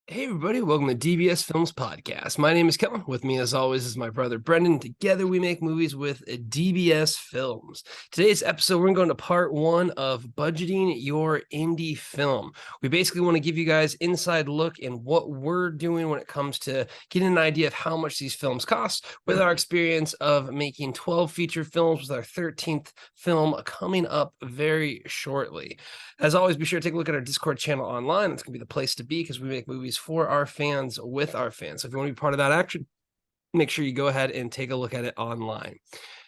Hey everybody, welcome to DBS Films Podcast. My name is Kellen. With me as always is my brother Brendan. Together we make movies with DBS Films. Today's episode, we're going to part one of budgeting your indie film. We basically want to give you guys inside look in what we're doing when it comes to getting an idea of how much these films cost with our experience of making 12 feature films with our 13th film coming up very shortly. As always, be sure to take a look at our Discord channel online. That's going to be the place to be because we make movies for our fans with our fans. So if you want to be part of that action, make sure you go ahead and take a look at it online.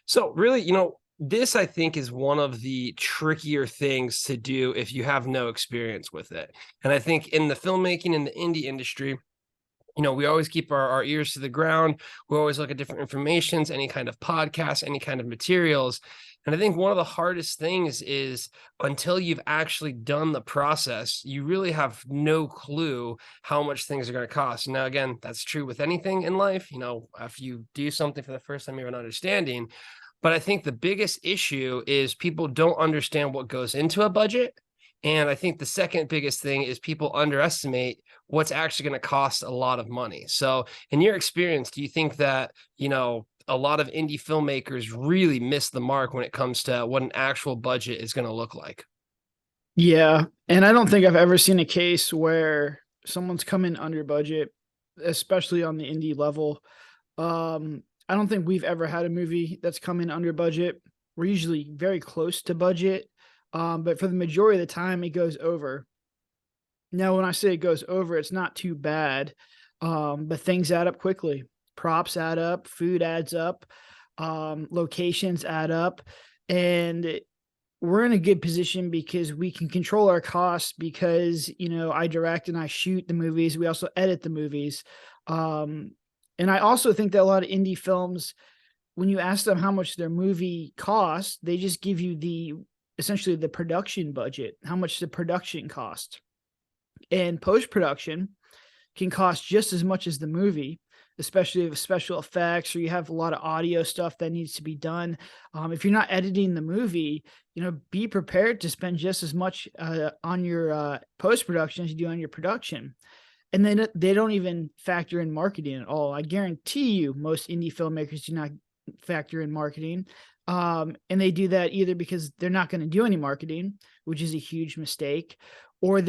So really, this I think is one of the trickier things to do if you have no experience with it. And I think in the filmmaking in the indie industry, we always keep our ears to the ground. We always look at different informations, any kind of podcasts, any kind of materials. And I think one of the hardest things is until you've actually done the process, you really have no clue how much things are going to cost. Now, again, that's true with anything in life. If you do something for the first time, you have an understanding. But I think the biggest issue is people don't understand what goes into a budget. And I think the second biggest thing is people underestimate what's actually going to cost a lot of money. So, in your experience, do you think that, a lot of indie filmmakers really miss the mark when it comes to what an actual budget is going to look like? Yeah, and I don't think I've ever seen a case where someone's come in under budget, especially on the indie level. I don't think we've ever had a movie that's come in under budget. We're usually very close to budget, but for the majority of the time, it goes over. Now, when I say it goes over, it's not too bad, but things add up quickly. Props add up, food adds up, locations add up, and we're in a good position because we can control our costs because, I direct and I shoot the movies. We also edit the movies. And I also think that a lot of indie films, when you ask them how much their movie costs, they just give you essentially the production budget, how much the production cost. And post-production can cost just as much as the movie, especially with special effects or you have a lot of audio stuff that needs to be done. If you're not editing the movie, be prepared to spend just as much on your post-production as you do on your production. And then they don't even factor in marketing at all. I guarantee you most indie filmmakers do not factor in marketing. And they do that either because they're not going to do any marketing, which is a huge mistake, or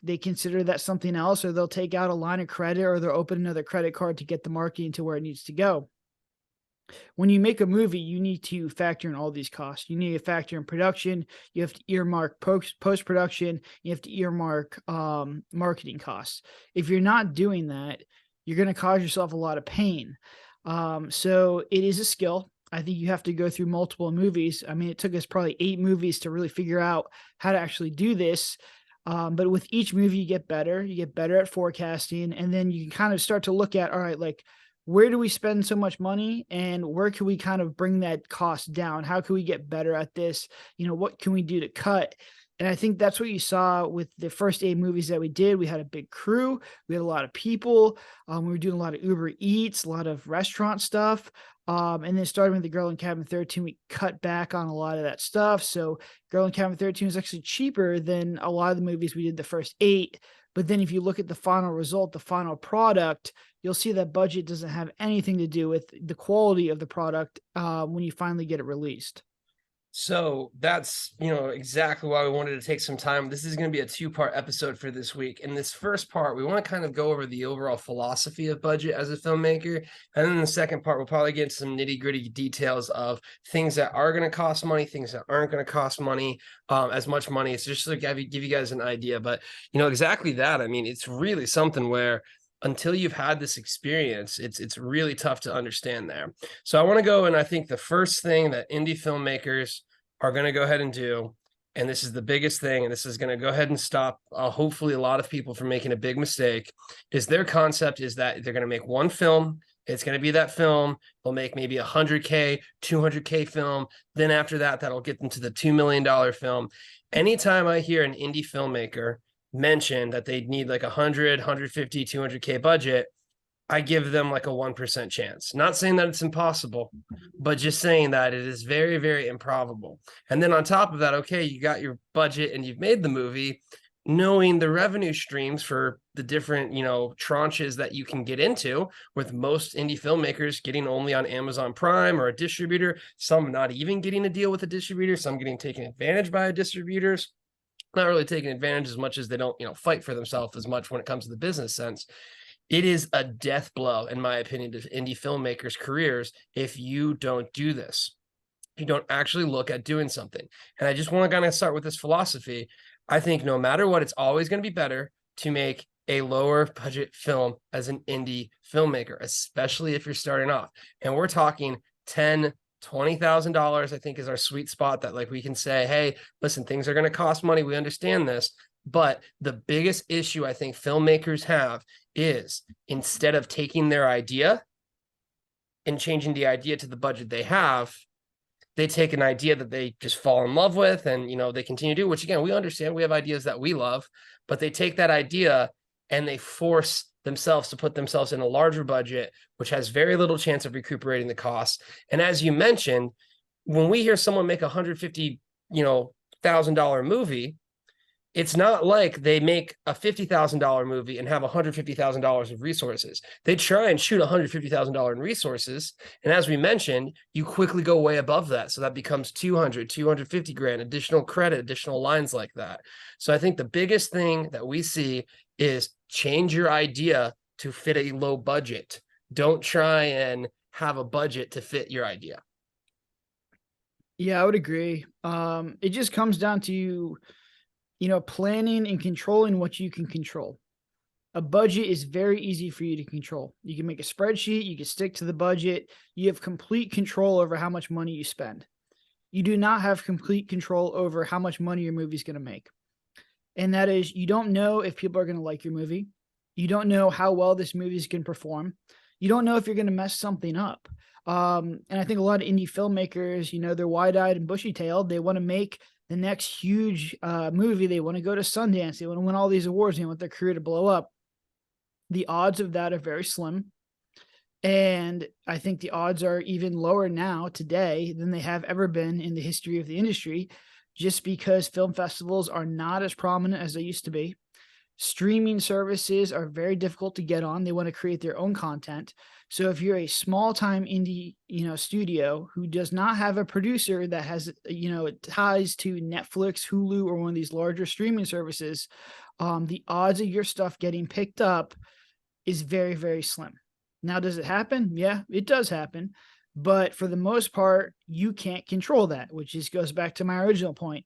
they consider that something else, or they'll take out a line of credit, or they'll open another credit card to get the marketing to where it needs to go. When you make a movie, you need to factor in all these costs. You need to factor in production. You have to earmark post-production. You have to earmark marketing costs. If you're not doing that, you're going to cause yourself a lot of pain. So it is a skill. I think you have to go through multiple movies. I mean, it took us probably 8 movies to really figure out how to actually do this. But with each movie, you get better. You get better at forecasting, and then you can kind of start to look at, all right, like, where do we spend so much money, and where can we kind of bring that cost down? How can we get better at this? What can we do to cut? And I think that's what you saw with the first 8 movies that we did. We had a big crew. We had a lot of people. We were doing a lot of Uber Eats, a lot of restaurant stuff. And then starting with the Girl in Cabin 13, we cut back on a lot of that stuff. So Girl in Cabin 13 was actually cheaper than a lot of the movies we did the first 8. But then if you look at the final result, the final product, you'll see that budget doesn't have anything to do with the quality of the product when you finally get it released. So that's, exactly why we wanted to take some time. This is going to be a 2-part episode for this week. In this first part, we want to kind of go over the overall philosophy of budget as a filmmaker. And then in the second part, we'll probably get into some nitty-gritty details of things that are going to cost money, things that aren't going to cost money, as much money. It's just to give you guys an idea. But, exactly that. I mean, it's really something where until you've had this experience, it's really tough to understand there. So I want to go, and I think the first thing that indie filmmakers are going to go ahead and do, and this is the biggest thing, and this is going to go ahead and stop hopefully a lot of people from making a big mistake, is their concept is that they're going to make one film. It's going to be that film. They'll make maybe $100K, $200K film. Then after that, that'll get them to the $2 million film. Anytime I hear an indie filmmaker mention that they need like 100, 150, 200K budget, I give them like a 1% chance. Not saying that it's impossible, but just saying that it is very, very improbable. And then on top of that, okay, you got your budget and you've made the movie. knowing the revenue streams for the different, tranches that you can get into, with most indie filmmakers getting only on Amazon Prime or a distributor, some not even getting a deal with a distributor, some getting taken advantage by distributors, not really taking advantage as much as they don't, fight for themselves as much when it comes to the business sense. It is a death blow, in my opinion, to indie filmmakers' careers if you don't do this. You don't actually look at doing something. And I just want to kind of start with this philosophy. I think no matter what, it's always going to be better to make a lower budget film as an indie filmmaker, especially if you're starting off. And we're talking $20,000, I think, is our sweet spot, that like we can say, hey, listen, things are going to cost money. We understand this. But the biggest issue I think filmmakers have is, instead of taking their idea and changing the idea to the budget they have, they take an idea that they just fall in love with and, they continue to do, which again, we understand, we have ideas that we love, but they take that idea and they force themselves to put themselves in a larger budget, which has very little chance of recuperating the costs. And as you mentioned, when we hear someone make $150,000 movie, it's not like they make a $50,000 movie and have $150,000 of resources. They try and shoot $150,000 in resources. And as we mentioned, you quickly go way above that. So that becomes 250 grand, additional credit, additional lines like that. So I think the biggest thing that we see is change your idea to fit a low budget. Don't try and have a budget to fit your idea. Yeah, I would agree. It just comes down to, planning and controlling what you can control. A budget is very easy for you to control. You can make a spreadsheet, you can stick to the budget. You have complete control over how much money you spend. You do not have complete control over how much money your movie is going to make. And that is, you don't know if people are going to like your movie. You don't know how well this movie is going to perform. You don't know if you're going to mess something up. And I think a lot of indie filmmakers, they're wide-eyed and bushy-tailed. They want to make the next huge movie. They want to go to Sundance. They want to win all these awards. They want their career to blow up. The odds of that are very slim. And I think the odds are even lower now today than they have ever been in the history of the industry, just because film festivals are not as prominent as they used to be. Streaming services are very difficult to get on. They want to create their own content. So if you're a small-time indie, studio who does not have a producer that has, ties to Netflix, Hulu, or one of these larger streaming services, the odds of your stuff getting picked up is very, very slim. Now, does it happen? Yeah, it does happen. But for the most part, you can't control that, which just goes back to my original point.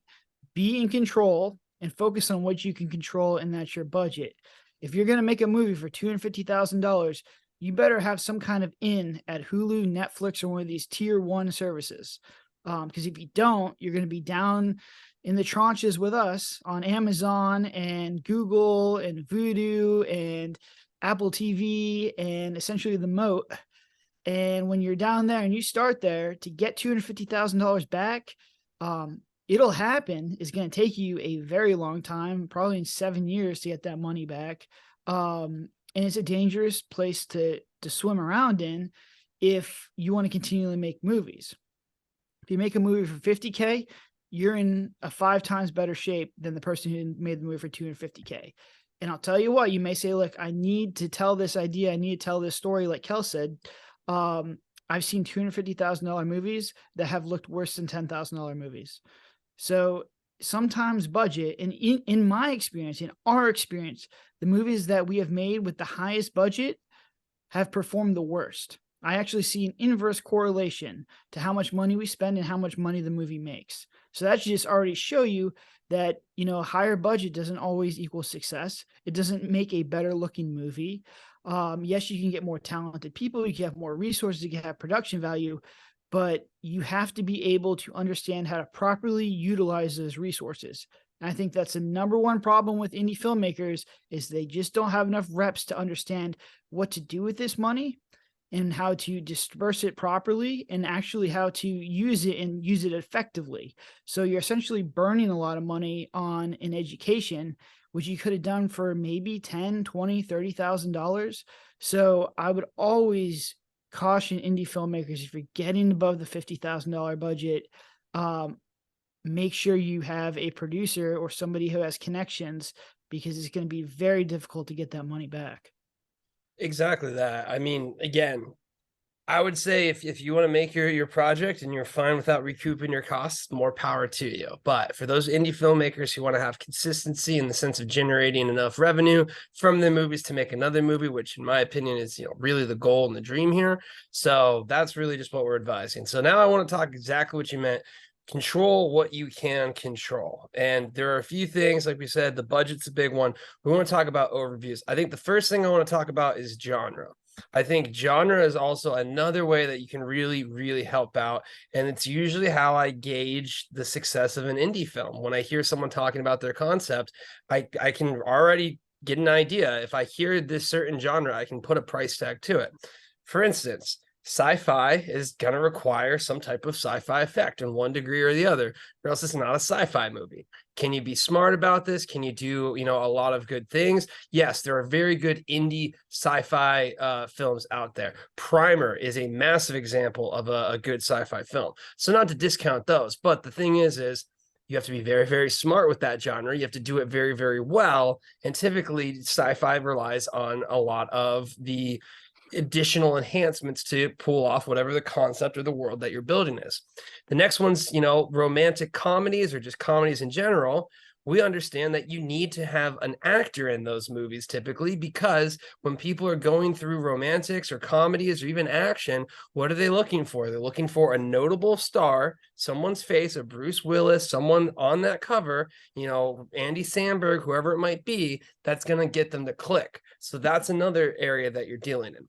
Be in control and focus on what you can control, and that's your budget. If you're going to make a movie for $250,000, you better have some kind of in at Hulu, Netflix, or one of these tier 1 services. Because if you don't, you're going to be down in the tranches with us on Amazon and Google and Vudu and Apple TV and essentially the moat. And when you're down there and you start there, to get $250,000 back, it'll happen. It's going to take you a very long time, probably in 7 years, to get that money back. And it's a dangerous place to swim around in if you want to continually make movies. If you make a movie for $50K, you're in a 5 times better shape than the person who made the movie for $250K. And I'll tell you what, you may say, look, I need to tell this idea. I need to tell this story. Like Kel said, I've seen $250,000 movies that have looked worse than $10,000 movies. So sometimes budget, and in my experience, in our experience, the movies that we have made with the highest budget have performed the worst. I actually see an inverse correlation to how much money we spend and how much money the movie makes. So that should just already show you that, a higher budget doesn't always equal success. It doesn't make a better looking movie. Yes, you can get more talented people, you can have more resources, you can have production value, but you have to be able to understand how to properly utilize those resources. And I think that's the number one problem with indie filmmakers, is they just don't have enough reps to understand what to do with this money and how to disperse it properly and actually how to use it and use it effectively. So you're essentially burning a lot of money on an education, which you could have done for maybe $10,000, $20,000, $30,000. So I would always caution indie filmmakers, if you're getting above the $50,000 budget, make sure you have a producer or somebody who has connections because it's going to be very difficult to get that money back. Exactly that. I mean, again, I would say if you want to make your project and you're fine without recouping your costs, more power to you. But for those indie filmmakers who want to have consistency in the sense of generating enough revenue from their movies to make another movie, which in my opinion is, really the goal and the dream here. So that's really just what we're advising. So now I want to talk exactly what you meant. Control what you can control. And there are a few things, like we said, the budget's a big one. We want to talk about overviews. I think the first thing I want to talk about is genre. I think genre is also another way that you can really, really help out. And it's usually how I gauge the success of an indie film. When I hear someone talking about their concept, I can already get an idea. If I hear this certain genre, I can put a price tag to it. For instance, sci-fi is going to require some type of sci-fi effect in one degree or the other, or else it's not a sci-fi movie. Can you be smart about this? Can you do, a lot of good things? Yes, there are very good indie sci-fi films out there. Primer is a massive example of a good sci-fi film. So not to discount those, but the thing is you have to be very, very smart with that genre. You have to do it very, very well. And typically sci-fi relies on a lot of the additional enhancements to pull off whatever the concept or the world that you're building is. The next one's, romantic comedies or just comedies in general. We understand that you need to have an actor in those movies typically, because when people are going through romantics or comedies or even action, what are they looking for? They're looking for a notable star, someone's face, a Bruce Willis, someone on that cover, Andy Samberg, whoever it might be, that's going to get them to click. So that's another area that you're dealing in.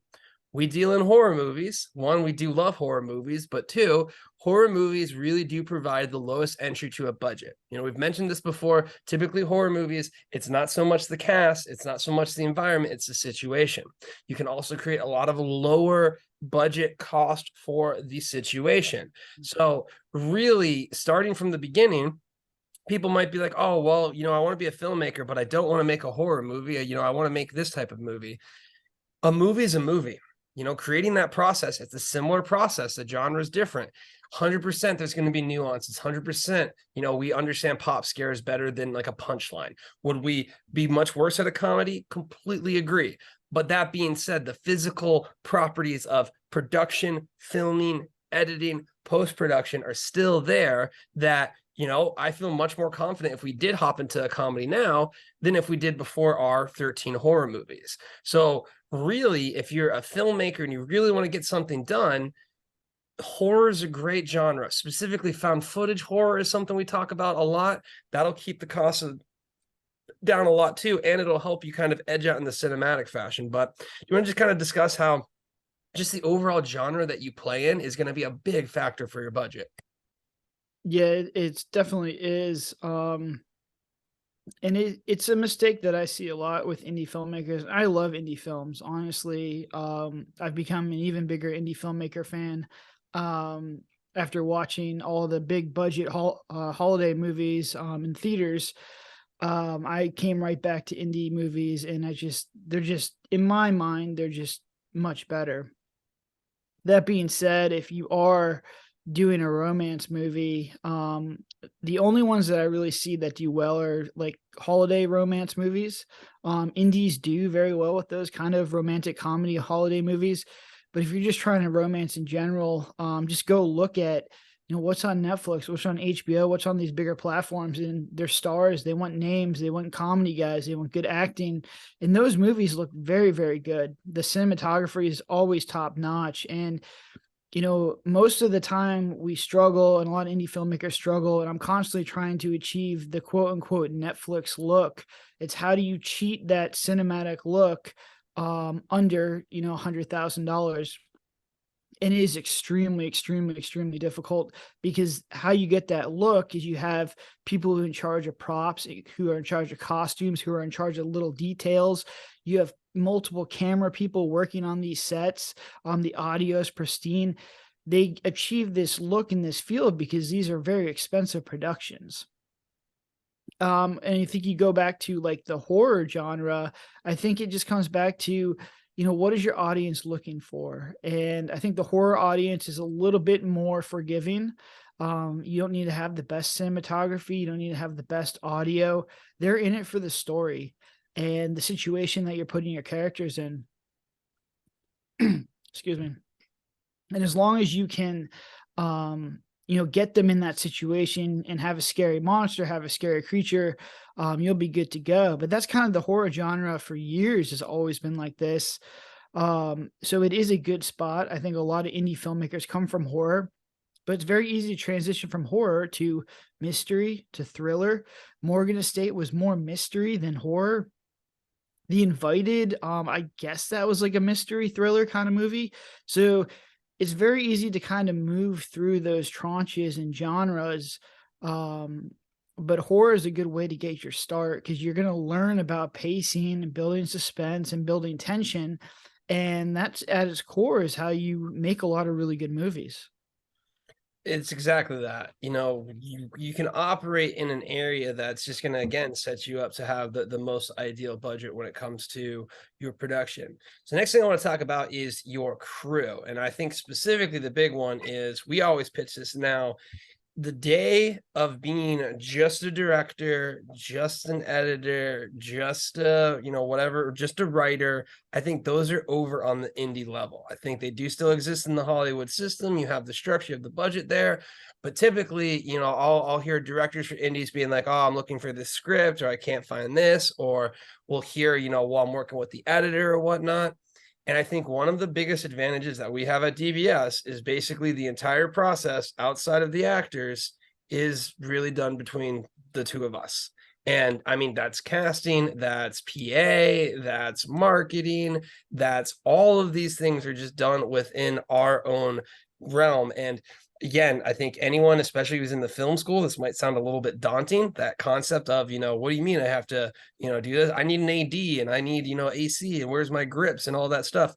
We deal in horror movies. One, we do love horror movies, but two, horror movies really do provide the lowest entry to a budget. We've mentioned this before. Typically horror movies, it's not so much the cast, it's not so much the environment, it's the situation. You can also create a lot of lower budget cost for the situation. So really starting from the beginning, people might be like, oh, well, I want to be a filmmaker, but I don't want to make a horror movie. I want to make this type of movie. A movie is a movie. Creating that process, it's a similar process. The genre is different. 100% there's going to be nuances. 100%, we understand pop scares better than like a punchline. Would we be much worse at a comedy? Completely agree. But that being said, the physical properties of production, filming, editing, post-production are still there that, I feel much more confident if we did hop into a comedy now than if we did before our 13 horror movies. So really, if you're a filmmaker and you really want to get something done, horror is a great genre. Specifically, found footage horror is something we talk about a lot. That'll keep the cost down a lot too, and it'll help you kind of edge out in the cinematic fashion. But you want to just kind of discuss how just the overall genre that you play in is going to be a big factor for your budget. Yeah, it's definitely is. And it's a mistake that I see a lot with indie filmmakers. I love indie films, honestly. I've become an even bigger indie filmmaker fan after watching all the big budget holiday movies in theaters. I came right back to indie movies, and they're just, in my mind, they're just much better. That being said, if you are doing a romance movie, the only ones that I really see that do well are like holiday romance movies. Indies do very well with those kind of romantic comedy holiday movies. But if you're just trying to romance in general, just go look at, what's on Netflix, what's on HBO, what's on these bigger platforms, and their stars. They want names, they want comedy guys, they want good acting. And those movies look very, very good. The cinematography is always top notch. And most of the time we struggle, and a lot of indie filmmakers struggle, and I'm constantly trying to achieve the quote unquote Netflix look. It's how do you cheat that cinematic look under, $100,000? And it is extremely, extremely, extremely difficult, because how you get that look is you have people who are in charge of props, who are in charge of costumes, who are in charge of little details. You have multiple camera people working on these sets. The audio is pristine. They achieve this look in this field because these are very expensive productions. And I think you go back to like the horror genre, I think it just comes back to, what is your audience looking for? And I think the horror audience is a little bit more forgiving. You don't need to have the best cinematography. You don't need to have the best audio. They're in it for the story and the situation that you're putting your characters in. Excuse me. And as long as you can, get them in that situation and have a scary monster, have a scary creature, you'll be good to go. But that's kind of the horror genre for years has always been like this. So it is a good spot. I think a lot of indie filmmakers come from horror, but it's very easy to transition from horror to mystery to thriller. Morgan Estate was more mystery than horror. The Invited, I guess that was like a mystery thriller kind of movie. So it's very easy to kind of move through those tranches and genres. But horror is a good way to get your start because you're going to learn about pacing and building suspense and building tension. And that's at its core is how you make a lot of really good movies. It's exactly that. You can operate in an area that's just going to, again, set you up to have the most ideal budget when it comes to your production. So next thing I want to talk about is your crew. And I think specifically the big one is we always pitch this now. The day of being just a director, just an editor, just whatever, just a writer, I think those are over on the indie level. I think they do still exist in the Hollywood system. You have the structure, you have the budget there, but typically, I'll hear directors for indies being like, "Oh, I'm looking for this script," or "I can't find this," or we'll hear, while I'm working with the editor or whatnot. And I think one of the biggest advantages that we have at DBS is basically the entire process outside of the actors is really done between the two of us. And I mean, that's casting, that's PA, that's marketing, that's all of these things are just done within our own realm. And again, I think anyone, especially who's in the film school, this might sound a little bit daunting, that concept of, what do you mean I have to, do this? I need an AD and I need, AC and where's my grips and all that stuff.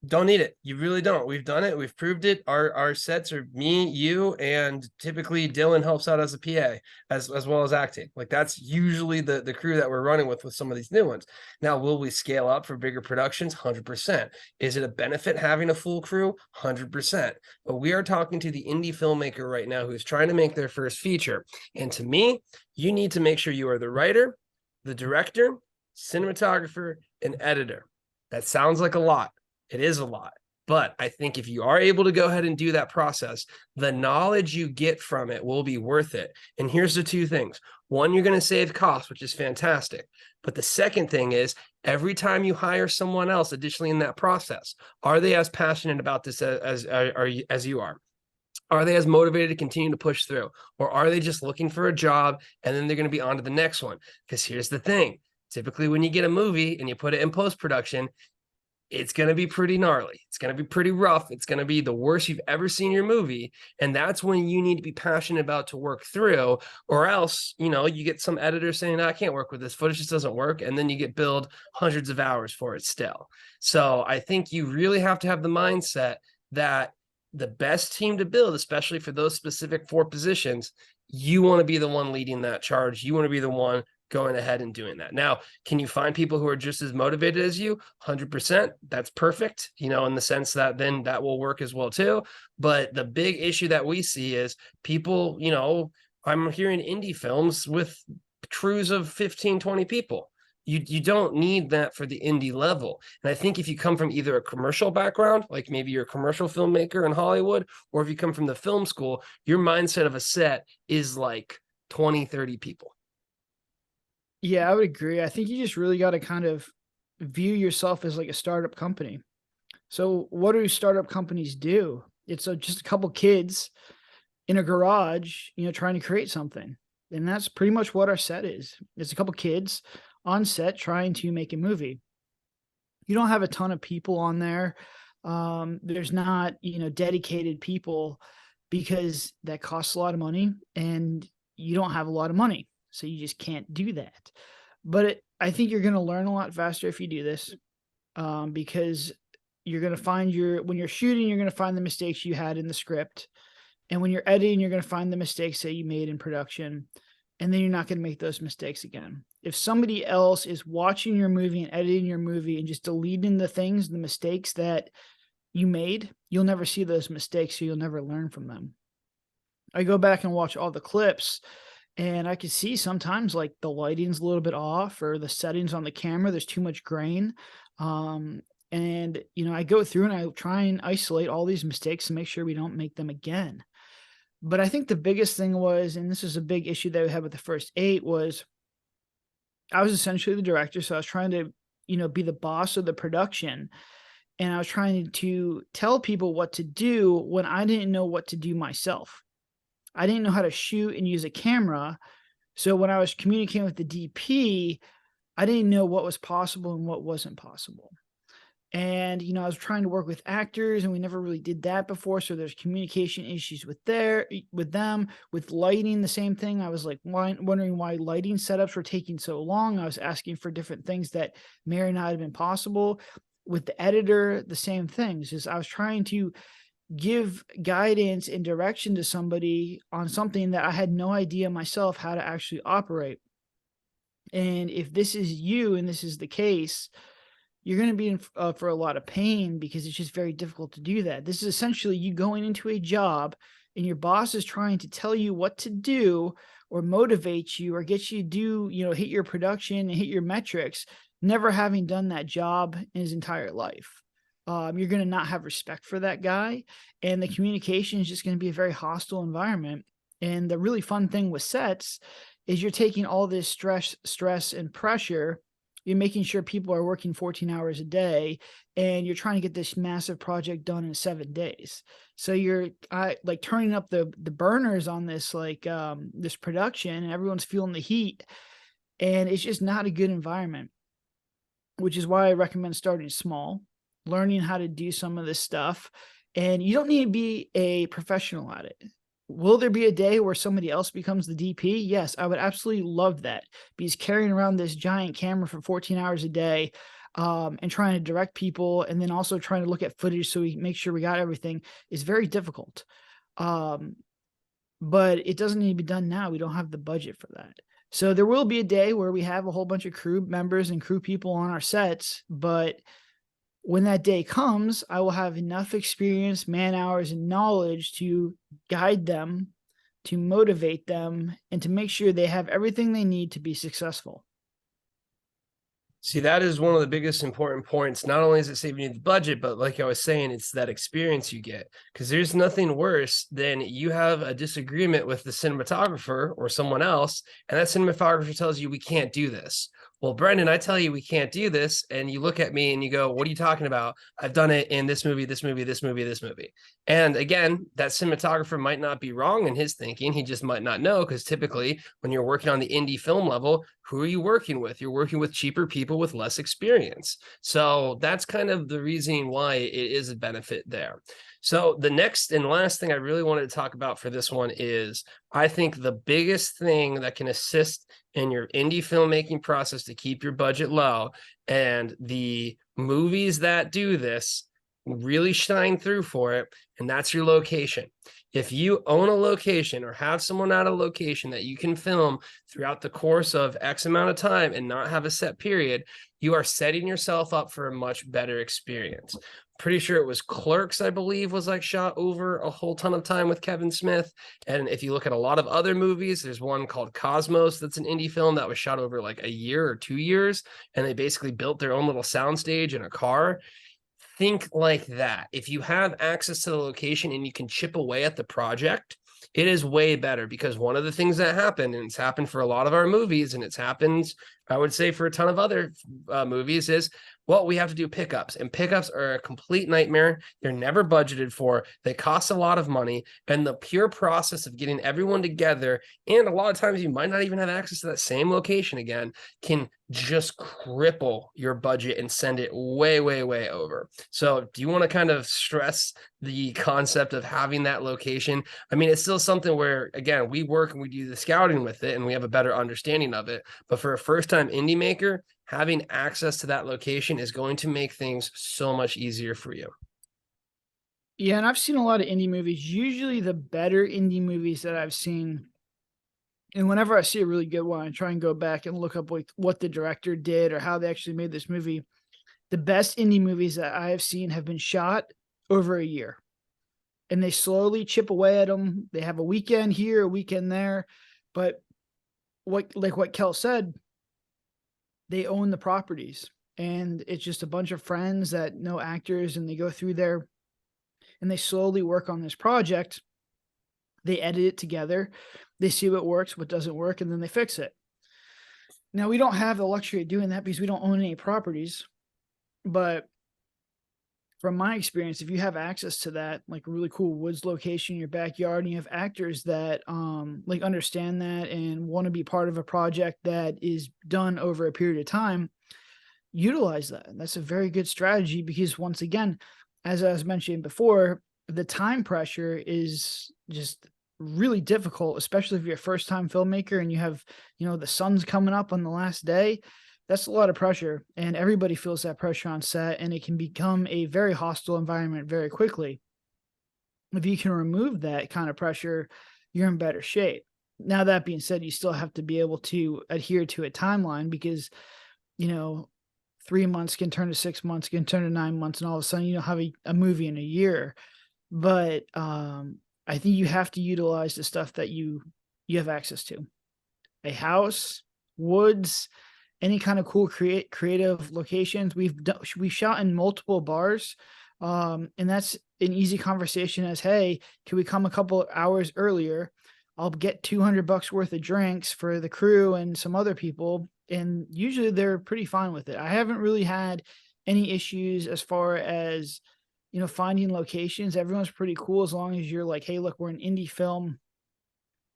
Don't need it. You really don't. We've done it. We've proved it. Our sets are me, you, and typically Dylan helps out as a PA as well as acting. Like that's usually the crew that we're running with some of these new ones. Now, will we scale up for bigger productions? 100%. Is it a benefit having a full crew? 100%. But we are talking to the indie filmmaker right now who's trying to make their first feature. And to me, you need to make sure you are the writer, the director, cinematographer, and editor. That sounds like a lot. It is a lot, but I think if you are able to go ahead and do that process, the knowledge you get from it will be worth it. And here's the two things. One, you're going to save costs, which is fantastic. But the second thing is every time you hire someone else additionally in that process, are they as passionate about this as you are? Are they as motivated to continue to push through? Or are they just looking for a job and then they're going to be on to the next one? Because here's the thing. Typically, when you get a movie and you put it in post-production, it's going to be pretty gnarly. It's going to be pretty rough. It's going to be the worst you've ever seen your movie. And that's when you need to be passionate about to work through, or else, you get some editor saying, "I can't work with this footage. Just doesn't work." And then you get billed hundreds of hours for it still. So I think you really have to have the mindset that the best team to build, especially for those specific 4 positions, you want to be the one leading that charge. You want to be the one going ahead and doing that. Now, can you find people who are just as motivated as you? 100%. That's perfect, in the sense that then that will work as well too. But the big issue that we see is people, I'm hearing indie films with crews of 15, 20 people. You don't need that for the indie level. And I think if you come from either a commercial background, like maybe you're a commercial filmmaker in Hollywood, or if you come from the film school, your mindset of a set is like 20, 30 people. Yeah, I would agree. I think you just really got to kind of view yourself as like a startup company. So what do startup companies do? It's just a couple kids in a garage, trying to create something. And that's pretty much what our set is. It's a couple kids on set trying to make a movie. You don't have a ton of people on there. There's not, dedicated people because that costs a lot of money and you don't have a lot of money. So you just can't do that. But I think you're going to learn a lot faster if you do this, because you're going to find when you're shooting, you're going to find the mistakes you had in the script. And when you're editing, you're going to find the mistakes that you made in production. And then you're not going to make those mistakes again. If somebody else is watching your movie and editing your movie and just deleting the mistakes that you made, you'll never see those mistakes. So you'll never learn from them. I go back and watch all the clips, and I can see sometimes like the lighting's a little bit off, or the settings on the camera, there's too much grain. Um, and I go through and I try and isolate all these mistakes to make sure we don't make them again. But I think the biggest thing was, and this is a big issue that we had with the first 8, was I was essentially the director, so I was trying to, be the boss of the production, and I was trying to tell people what to do when I didn't know what to do myself. I didn't know how to shoot and use a camera, so when I was communicating with the DP, I didn't know what was possible and what wasn't possible. And, I was trying to work with actors, and we never really did that before, so there's communication issues with them. With lighting, the same thing. I was, like, wondering why lighting setups were taking so long. I was asking for different things that may or not have been possible. With the editor, the same things. Just I was trying to give guidance and direction to somebody on something that I had no idea myself how to actually operate. And if this is you and this is the case, you're going to be in for a lot of pain, because it's just very difficult to do that. This is essentially you going into a job and your boss is trying to tell you what to do, or motivate you, or get you to do, hit your production and hit your metrics, never having done that job in his entire life. You're going to not have respect for that guy, and the communication is just going to be a very hostile environment. And the really fun thing with sets is you're taking all this stress and pressure. You're making sure people are working 14 hours a day, and you're trying to get this massive project done in 7 days. So you're like turning up the burners on this, this production, and everyone's feeling the heat, and it's just not a good environment, which is why I recommend starting small, learning how to do some of this stuff. And you don't need to be a professional at it. Will there be a day where somebody else becomes the DP? Yes, I would absolutely love that, because carrying around this giant camera for 14 hours a day, and trying to direct people, and then also trying to look at footage so we make sure we got everything, is very difficult. But it doesn't need to be done now. We don't have the budget for that. So there will be a day where we have a whole bunch of crew members and crew people on our sets, but when that day comes, I will have enough experience, man hours, and knowledge to guide them, to motivate them, and to make sure they have everything they need to be successful. See, that is one of the biggest important points. Not only is it saving you the budget, but like I was saying, it's that experience you get. Because there's nothing worse than you have a disagreement with the cinematographer or someone else, and that cinematographer tells you we can't do this. Well, Brendan, I tell you we can't do this, and you look at me and you go, what are you talking about? I've done it in this movie, this movie, this movie, this movie. And again, that cinematographer might not be wrong in his thinking. He just might not know, because typically when you're working on the indie film level, who are you working with? You're working with cheaper people with less experience. So that's kind of the reason why it is a benefit there. So the next and last thing I really wanted to talk about for this one is, I think the biggest thing that can assist in your indie filmmaking process to keep your budget low, and the movies that do this really shine through for it, and that's your location. If you own a location or have someone at a location that you can film throughout the course of X amount of time and not have a set period, you are setting yourself up for a much better experience. Pretty sure it was Clerks, I believe, was like shot over a whole ton of time with Kevin Smith. And if you look at a lot of other movies, there's one called Cosmos that's an indie film that was shot over like a year or 2 years, and they basically built their own little soundstage in a car. Think like that. If you have access to the location and you can chip away at the project, it is way better. Because one of the things that happened, and it's happened for a lot of our movies, and it's happened, I would say, for a ton of other movies, is, well, we have to do pickups, and pickups are a complete nightmare. They're never budgeted for. They cost a lot of money, and the pure process of getting everyone together, and a lot of times you might not even have access to that same location again, can just cripple your budget and send it way, way, way over. So do you want to kind of stress the concept of having that location? I mean, it's still something where, again, we work and we do the scouting with it, and we have a better understanding of it. But for a first-time indie maker, having access to that location is going to make things so much easier for you. Yeah, and I've seen a lot of indie movies. Usually the better indie movies that I've seen, and whenever I see a really good one, I try and go back and look up what the director did or how they actually made this movie. The best indie movies that I have seen have been shot over a year. and they slowly chip away at them. They have a weekend here, a weekend there, but what Kel said, they own the properties, and it's just a bunch of friends that know actors, and they go through there and they slowly work on this project. They edit it together. They see what works, what doesn't work, and then they fix it. Now, we don't have the luxury of doing that because we don't own any properties, but from my experience, if you have access to that, like a really cool woods location in your backyard, and you have actors that like understand that and want to be part of a project that is done over a period of time, utilize that. That's a very good strategy because, once again, as I was mentioning before, the time pressure is just really difficult, especially if you're a first-time filmmaker and you have, the sun's coming up on the last day. That's a lot of pressure, and everybody feels that pressure on set, and it can become a very hostile environment very quickly. If you can remove that kind of pressure, you're in better shape. Now, that being said, you still have to be able to adhere to a timeline because, 3 months can turn to 6 months, can turn to 9 months, and all of a sudden you don't have a movie in a year. But I think you have to utilize the stuff that you have access to. A house, woods, any kind of cool creative locations. We've shot in multiple bars, and that's an easy conversation as, hey, can we come a couple hours earlier? I'll get $200 worth of drinks for the crew and some other people, and usually they're pretty fine with it. I haven't really had any issues as far as, finding locations. Everyone's pretty cool as long as you're like, hey, look, we're an indie film.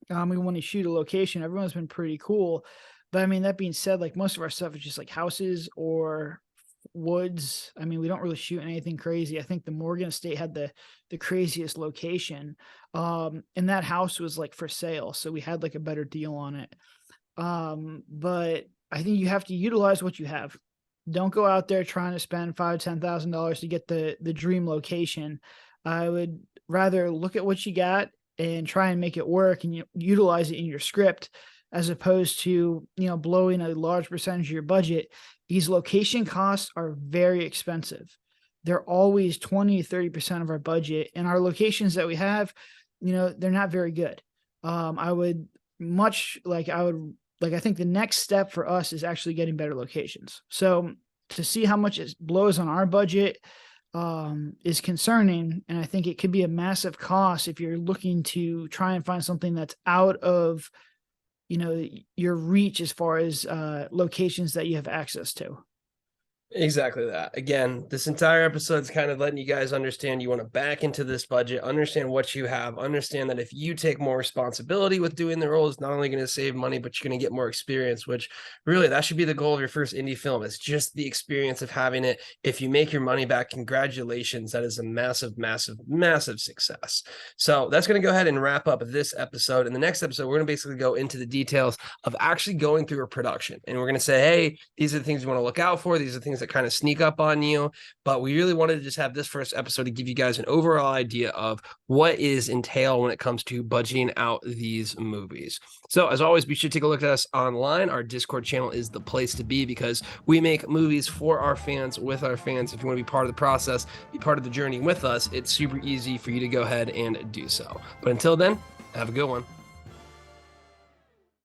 We want to shoot a location. Everyone's been pretty cool. But I mean, that being said, like most of our stuff is just like houses or woods. I mean, we don't really shoot anything crazy. I think the Morgan Estate had the craziest location. And that house was like for sale. So we had like a better deal on it. But I think you have to utilize what you have. Don't go out there trying to spend $5,000, $10,000 to get the dream location. I would rather look at what you got and try and make it work and utilize it in your script, as opposed to, blowing a large percentage of your budget. These location costs are very expensive. They're always 20 to 30% of our budget. And our locations that we have, they're not very good. I think the next step for us is actually getting better locations. So to see how much it blows on our budget is concerning. And I think it could be a massive cost if you're looking to try and find something that's out of, your reach as far as locations that you have access to. Exactly that. Again, this entire episode is kind of letting you guys understand you want to back into this budget, understand what you have, understand that if you take more responsibility with doing the role, it's not only going to save money, but you're going to get more experience, which really that should be the goal of your first indie film. It's just the experience of having it. If you make your money back, congratulations. That is a massive, massive, massive success. So that's going to go ahead and wrap up this episode. In the next episode, we're going to basically go into the details of actually going through a production. And we're going to say, hey, these are the things you want to look out for. These are things that kind of sneak up on you, but we really wanted to just have this first episode to give you guys an overall idea of what is entailed when it comes to budgeting out these movies. So as always, be sure to take a look at us online. Our Discord channel is the place to be because we make movies for our fans, with our fans. If you want to be part of the process, be part of the journey with us, it's super easy for you to go ahead and do so. But until then, have a good one.